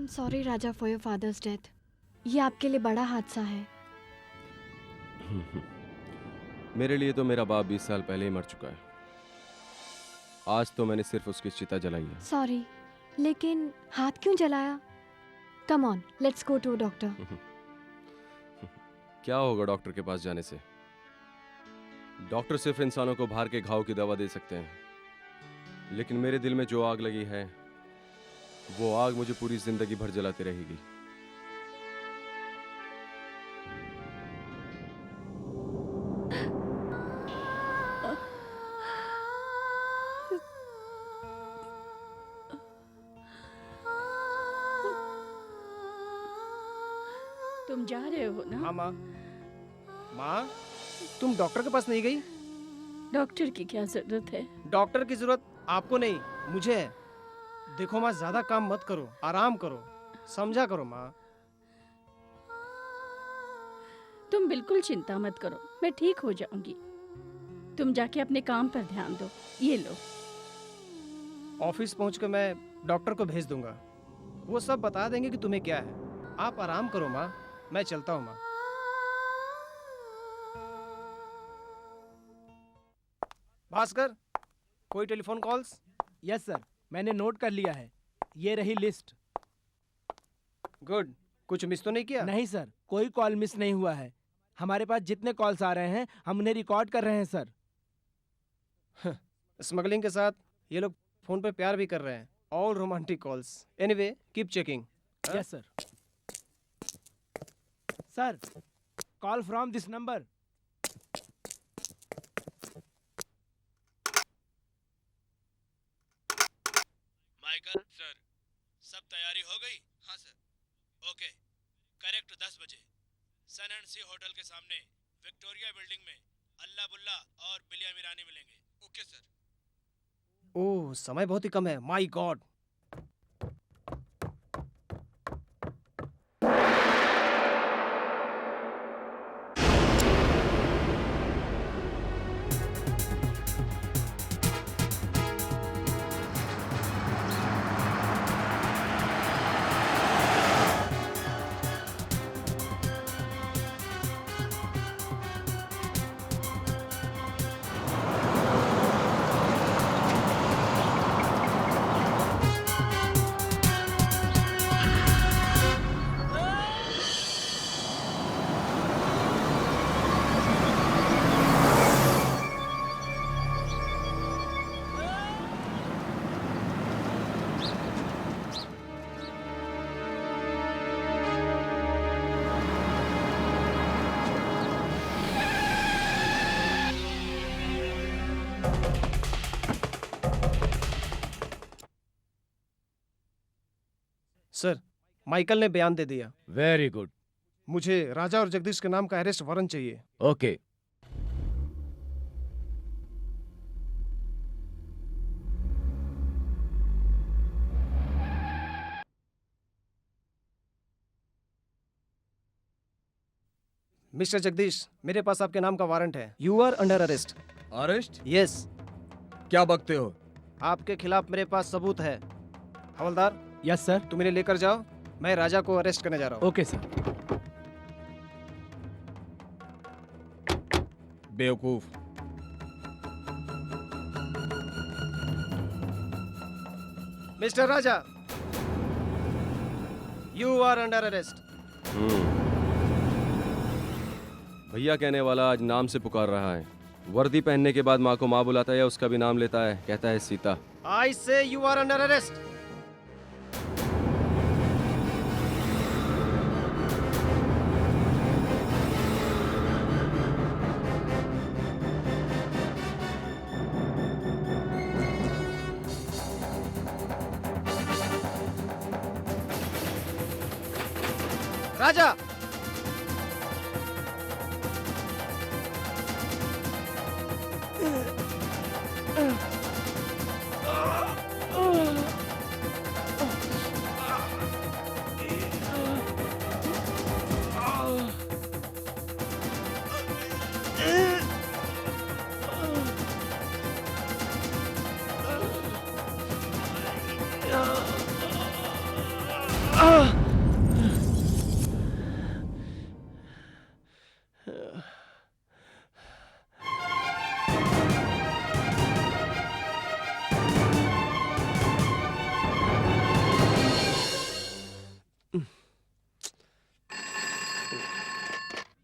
Am sorry Raja for your father's death. ये आपके लिए बड़ा हादसा है। मेरे लिए तो मेरा बाप 20 साल पहले ही मर चुका है। आज तो मैंने सिर्फ उसकी चिता जलाई है। सॉरी, लेकिन हाथ क्यों जलाया? Come on, let's go to doctor. क्या होगा डॉक्टर के पास जाने से? डॉक्टर सिर्फ इंसानों को बाहर के घाव की दवा दे सकते हैं, लेकिन मेरे दिल में जो आग लगी है वो आग मुझे पूरी जिंदगी भर जलाती रहेगी। तुम जा रहे हो ना? हाँ माँ। माँ, तुम डॉक्टर के पास नहीं गई? डॉक्टर की क्या जरूरत है? डॉक्टर की जरूरत आपको नहीं, मुझे है। देखो माँ, ज्यादा काम मत करो, आराम करो, समझा करो माँ। तुम बिल्कुल चिंता मत करो, मैं ठीक हो जाऊंगी। तुम जाके अपने काम पर ध्यान दो। ये लो। ऑफिस पहुँच कर मैं डॉक्टर को भेज दूंगा, वो सब बता देंगे कि तुम्हें क्या है। आप आराम करो माँ, मैं चलता हूँ माँ। भास्कर, कोई टेलीफोन कॉल्स? यस सर, मैंने नोट कर लिया है। ये रही लिस्ट। गुड। कुछ मिस तो नहीं किया? नहीं सर, कोई कॉल मिस नहीं हुआ है। हमारे पास जितने कॉल्स आ रहे हैं हम उन्हें रिकॉर्ड कर रहे हैं सर। स्मगलिंग के साथ ये लोग फोन पे प्यार भी कर रहे हैं। All romantic calls. Anyway, keep checking. Yes sir. Sir, call from this number. Michael sir, सब तैयारी हो गई? हाँ सर। ओके, करेक्ट 10 बजे सन एंड सी होटल के सामने विक्टोरिया बिल्डिंग में अल्लाह बुल्ला और बिलिया मिरानी मिलेंगे। Okay sir. ओह, समय बहुत ही कम है। My God. सर, माइकल ने बयान दे दिया। Very good. मुझे राजा और जगदीश के नाम का अरेस्ट वारंट चाहिए। ओके। मिस्टर जगदीश, मेरे पास आपके नाम का वारंट है। You are under arrest. Arrest? Yes. क्या बकते हो? आपके खिलाफ मेरे पास सबूत है। हवलदार, यस सर। तुम इन्हें लेकर जाओ, मैं राजा को अरेस्ट करने जा रहा हूँ। Okay sir. बेवकूफ। Mister Raja, you are under arrest. भैया कहने वाला आज नाम से पुकार रहा है। वर्दी पहनने के बाद माँ को माँ बुलाता है या उसका भी नाम लेता है, कहता है Sita. I say you are under arrest. Raja,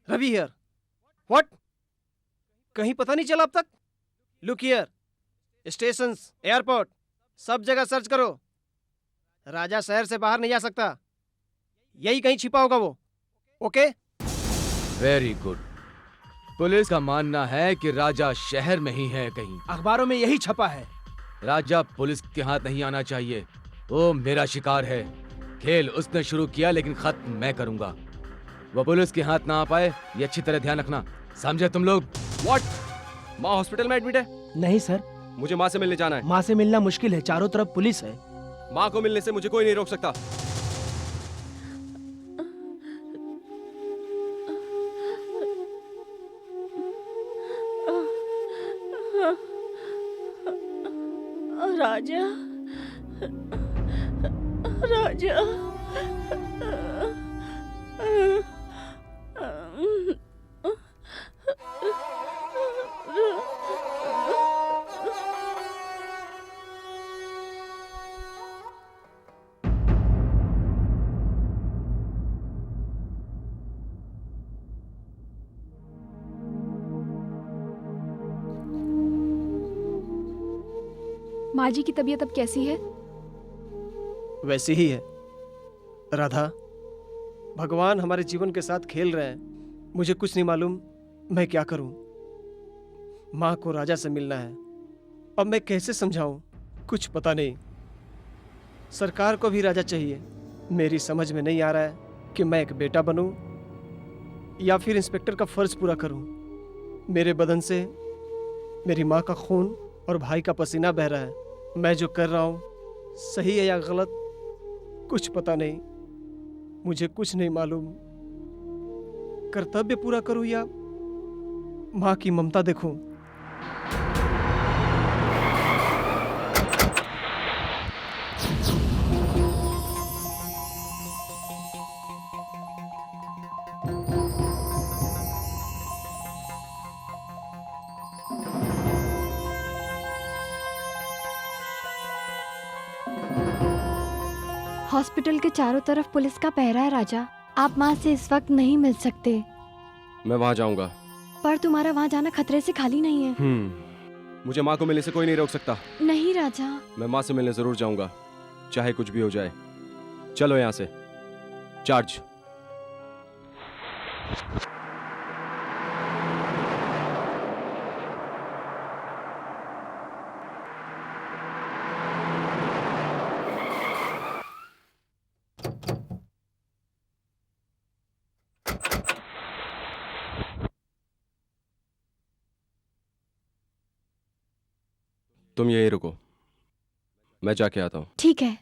Ravi here. What? कहीं पता नहीं चला अब तक? लुक हियर, स्टेशंस, एयरपोर्ट, सब जगह सर्च करो। राजा शहर से बाहर नहीं जा सकता, यही कहीं छिपा होगा वो। ओके? Very good. पुलिस का मानना है कि राजा शहर में ही है कहीं। अखबारों में यही छपा है। राजा पुलिस के हाथ नहीं आना चाहिए। वो मेरा शिकार है। खेल उसने शुरू किया लेकिन खत्म मैं करूंगा। वो पुलिस के हाथ ना आ पाए, ये अच्छी तरह ध्यान रखना। समझे तुम लोग? व्हाट? माँ हॉस्पिटल में एडमिट है। नहीं सर, मुझे माँ से मिलने जाना है। माँ से मिलना मुश्किल है, चारों तरफ पुलिस है। माँ को मिलने से मुझे कोई नहीं रोक सकता। राजा, राजा, माँ जी की तबीयत अब कैसी है? वैसी ही है राधा। भगवान हमारे जीवन के साथ खेल रहे हैं। मुझे कुछ नहीं मालूम मैं क्या करूं। माँ को राजा से मिलना है, अब मैं कैसे समझाऊं? कुछ पता नहीं। सरकार को भी राजा चाहिए। मेरी समझ में नहीं आ रहा है कि मैं एक बेटा बनूं या फिर इंस्पेक्टर का फर्ज पूरा करूं। मेरे बदन से मेरी माँ का खून और भाई का पसीना बह रहा है। मैं जो कर रहा हूं सही है या गलत, कुछ पता नहीं। मुझे कुछ नहीं मालूम। कर्तव्य पूरा करूं या माँ की ममता देखूं? हॉस्पिटल के चारों तरफ पुलिस का पहरा है राजा। आप माँ से इस वक्त नहीं मिल सकते। मैं वहां जाऊंगा। पर तुम्हारा वहाँ जाना खतरे से खाली नहीं है। मुझे माँ को मिलने से कोई नहीं रोक सकता। नहीं राजा। मैं माँ से मिलने जरूर जाऊंगा, चाहे कुछ भी हो जाए। चलो यहाँ से। चार्ज। तुम यहीं रुको, मैं जाके आता हूँ। ठीक है।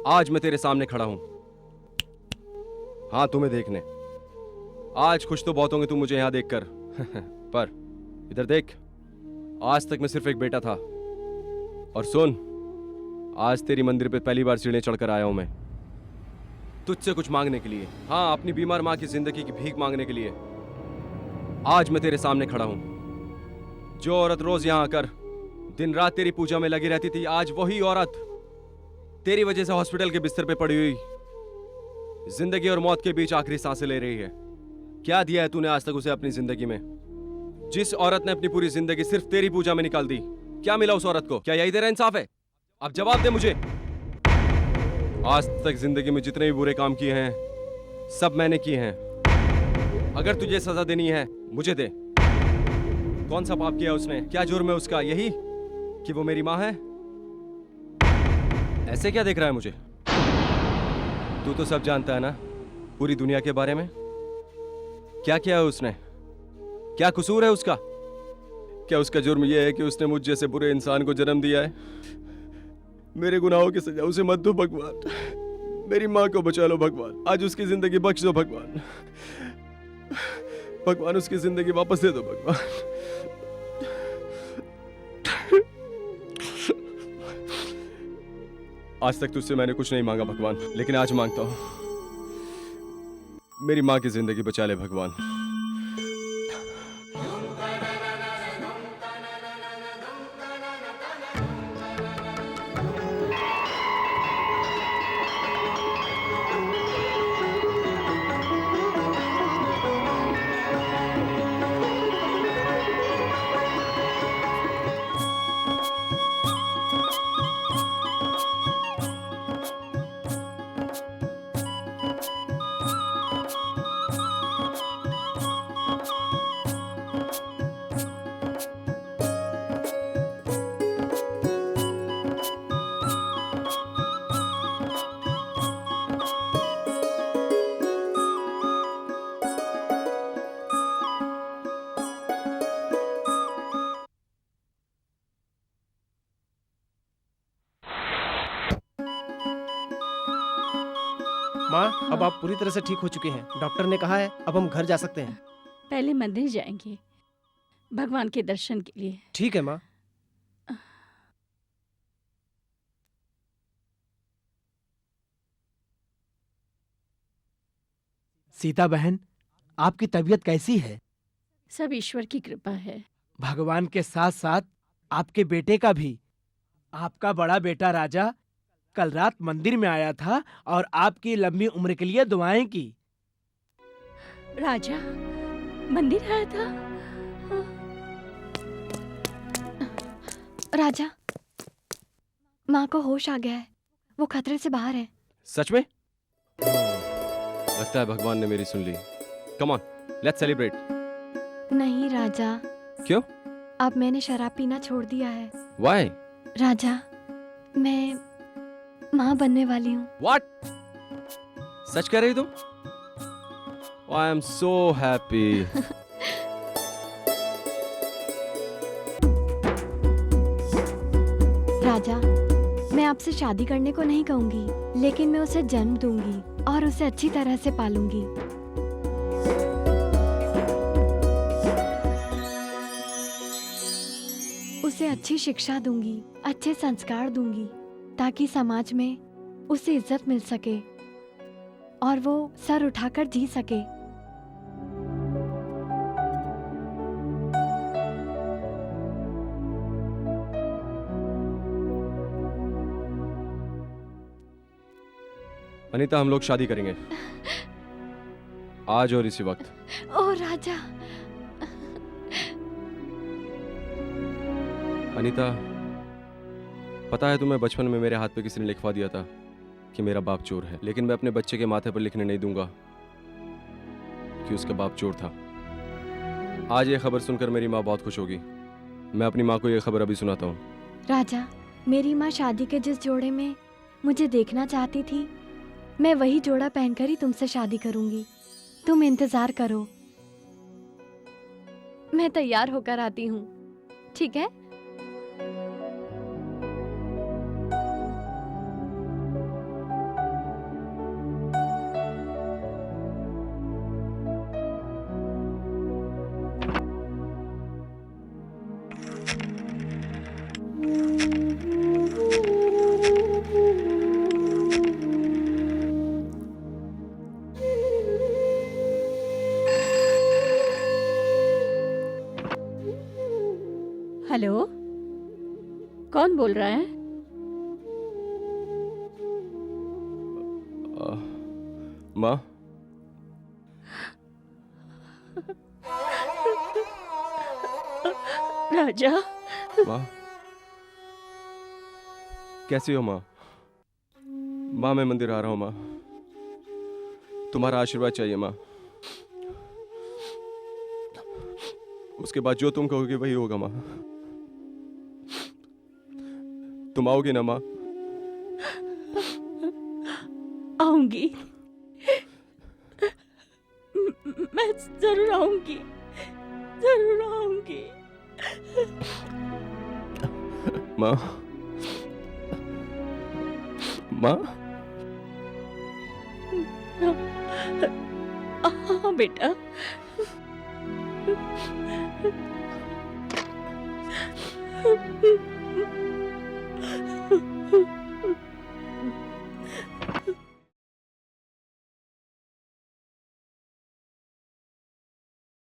आज मैं तेरे सामने खड़ा हूं, हाँ तुम्हें देखने। आज खुश तो बहुत होंगे तुम मुझे यहां देखकर पर इधर देख, आज तक मैं सिर्फ एक बेटा था। और सुन, आज तेरी मंदिर पे पहली बार सीढ़ियां चढ़कर आया हूं मैं, तुझसे कुछ मांगने के लिए। हाँ, अपनी बीमार माँ की जिंदगी की भीख मांगने के लिए। आज मैं तेरे सामने खड़ा हूं। जो औरत रोज यहां आकर दिन रात तेरी पूजा में लगी रहती थी, आज वही औरत तेरी वजह से हॉस्पिटल के बिस्तर पे पड़ी हुई जिंदगी और मौत के बीच आखिरी सांसें ले रही है। क्या दिया है तूने आज तक उसे अपनी जिंदगी में? जिस औरत ने अपनी पूरी जिंदगी सिर्फ तेरी पूजा में निकाल दी, क्या मिला उस औरत को? क्या यही तेरा इंसाफ है? अब जवाब दे मुझे। आज तक जिंदगी में जितने भी बुरे काम किए हैं सब मैंने किए हैं। अगर तुझे सजा देनी है मुझे दे। कौन सा पाप किया उसने? क्या जुर्म है उसका? यही कि वो मेरी माँ है? ऐसे क्या देख रहा है मुझे? तू तो सब जानता है ना पूरी दुनिया के बारे में। क्या किया है उसने? क्या कसूर है उसका? क्या उसका जुर्म यह है कि उसने मुझ जैसे बुरे इंसान को जन्म दिया है? मेरे गुनाहों की सजा उसे मत दो भगवान। मेरी माँ को बचा लो भगवान। आज उसकी जिंदगी बख्श दो भगवान। भगवान उसकी जिंदगी वापस दे दो भगवान। आज तक तुझसे मैंने कुछ नहीं मांगा भगवान, लेकिन आज मांगता हूं, मेरी माँ की जिंदगी बचा ले भगवान। माँ, अब आप पूरी तरह से ठीक हो चुके हैं। डॉक्टर ने कहा है अब हम घर जा सकते हैं। पहले मंदिर जाएंगे भगवान के दर्शन के लिए। ठीक है माँ। सीता बहन, आपकी तबीयत कैसी है? सब ईश्वर की कृपा है। भगवान के साथ साथ आपके बेटे का भी। आपका बड़ा बेटा राजा कल रात मंदिर में आया था और आपकी लंबी उम्र के लिए दुआएं की। राजा मंदिर आया था? राजा, माँ को होश आ गया है, वो खतरे से बाहर है। सच में? लगता है भगवान ने मेरी सुन ली। Come on, let's celebrate. नहीं राजा। क्यों? अब मैंने शराब पीना छोड़ दिया है। Why? राजा, मैं माँ बनने वाली हूँ। What? सच कह रही तुम? I am so happy. राजा, मैं आपसे शादी करने को नहीं कहूंगी, लेकिन मैं उसे जन्म दूंगी और उसे अच्छी तरह से पालूंगी। उसे अच्छी शिक्षा दूंगी, अच्छे संस्कार दूंगी, ताकि समाज में उसे इज्जत मिल सके और वो सर उठाकर जी सके। अनीता, हम लोग शादी करेंगे आज और इसी वक्त। ओ राजा। अनीता, पता है तुम्हें बचपन में मेरे हाथ पे किसी ने लिखवा दिया था कि मेरा बाप चोर है, लेकिन मैं अपने बच्चे के माथे पर लिखने नहीं दूंगा कि उसका बाप चोर था। आज ये खबर सुनकर मेरी माँ बहुत खुश होगी। मैं अपनी माँ को ये खबर अभी सुनाता हूँ। राजा, मेरी माँ शादी के जिस जोड़े में मुझे देखना चाहती थी, मैं वही जोड़ा पहनकर ही तुमसे शादी करूंगी। तुम इंतजार करो, मैं तैयार होकर आती हूँ, ठीक है? हेलो, कौन बोल रहा है? माँ, राजा, माँ कैसी हो माँ? माँ मैं मंदिर आ रहा हूँ माँ, तुम्हारा आशीर्वाद चाहिए माँ। उसके बाद जो तुम कहोगे वही होगा माँ। तुम आओगे ना माँ? आऊंगी, मैं जरूर आऊंगी, जरूर आऊंगी। माँ, माँ, हाँ बेटा।